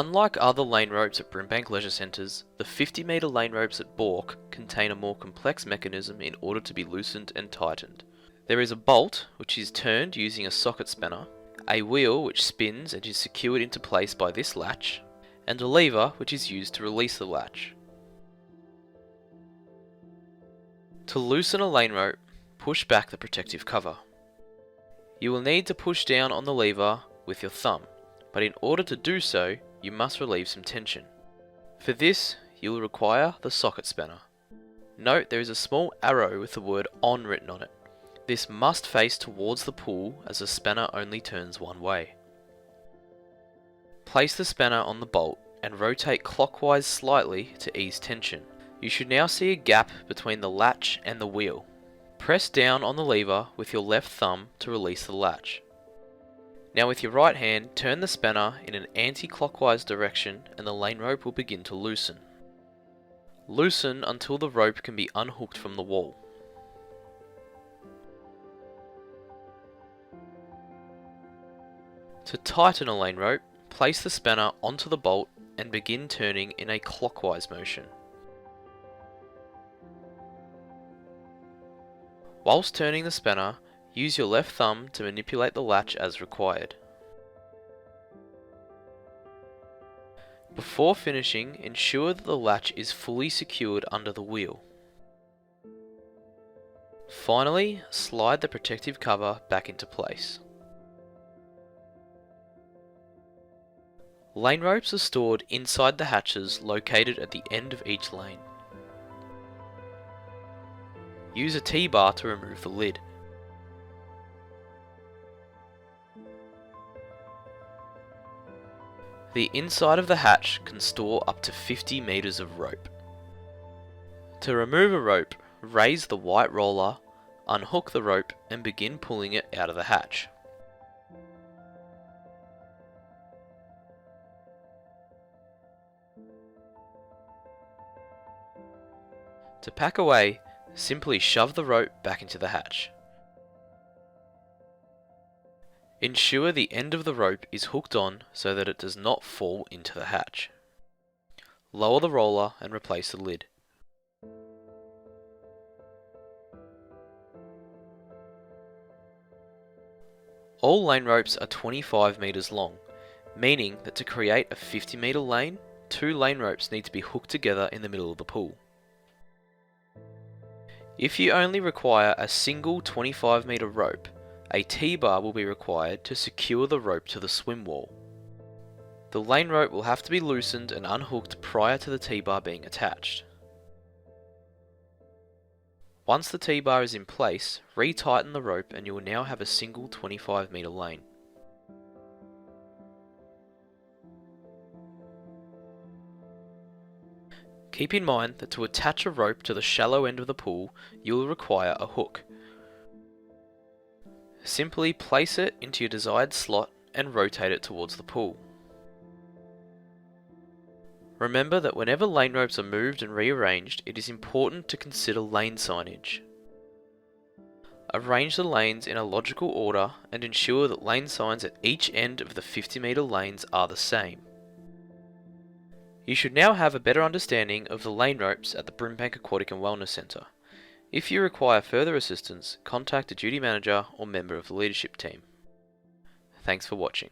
Unlike other lane ropes at Brimbank leisure centres, the 50-metre lane ropes at BAWC contain a more complex mechanism in order to be loosened and tightened. There is a bolt, which is turned using a socket spanner, a wheel which spins and is secured into place by this latch, and a lever which is used to release the latch. To loosen a lane rope, push back the protective cover. You will need to push down on the lever with your thumb, but in order to do so, you must relieve some tension. For this, you will require the socket spanner. Note there is a small arrow with the word ON written on it. This must face towards the pool as the spanner only turns one way. Place the spanner on the bolt and rotate clockwise slightly to ease tension. You should now see a gap between the latch and the wheel. Press down on the lever with your left thumb to release the latch. Now with your right hand, turn the spanner in an anti-clockwise direction and the lane rope will begin to loosen. Loosen until the rope can be unhooked from the wall. To tighten a lane rope, place the spanner onto the bolt and begin turning in a clockwise motion. Whilst turning the spanner, use your left thumb to manipulate the latch as required. Before finishing, ensure that the latch is fully secured under the wheel. Finally, slide the protective cover back into place. Lane ropes are stored inside the hatches located at the end of each lane. Use a T-bar to remove the lid. The inside of the hatch can store up to 50 meters of rope. To remove a rope, raise the white roller, unhook the rope and begin pulling it out of the hatch. To pack away, simply shove the rope back into the hatch. Ensure the end of the rope is hooked on so that it does not fall into the hatch. Lower the roller and replace the lid. All lane ropes are 25 meters long, meaning that to create a 50-meter lane, 2 lane ropes need to be hooked together in the middle of the pool. If you only require a single 25-meter rope, a T-bar will be required to secure the rope to the swim wall. The lane rope will have to be loosened and unhooked prior to the T-bar being attached. Once the T-bar is in place, retighten the rope and you will now have a single 25-meter lane. Keep in mind that to attach a rope to the shallow end of the pool, you will require a hook. Simply place it into your desired slot and rotate it towards the pool. Remember that whenever lane ropes are moved and rearranged, it is important to consider lane signage. Arrange the lanes in a logical order and ensure that lane signs at each end of the 50-meter lanes are the same. You should now have a better understanding of the lane ropes at the Brimbank Aquatic and Wellness Centre. If you require further assistance, contact a duty manager or member of the leadership team. Thanks for watching.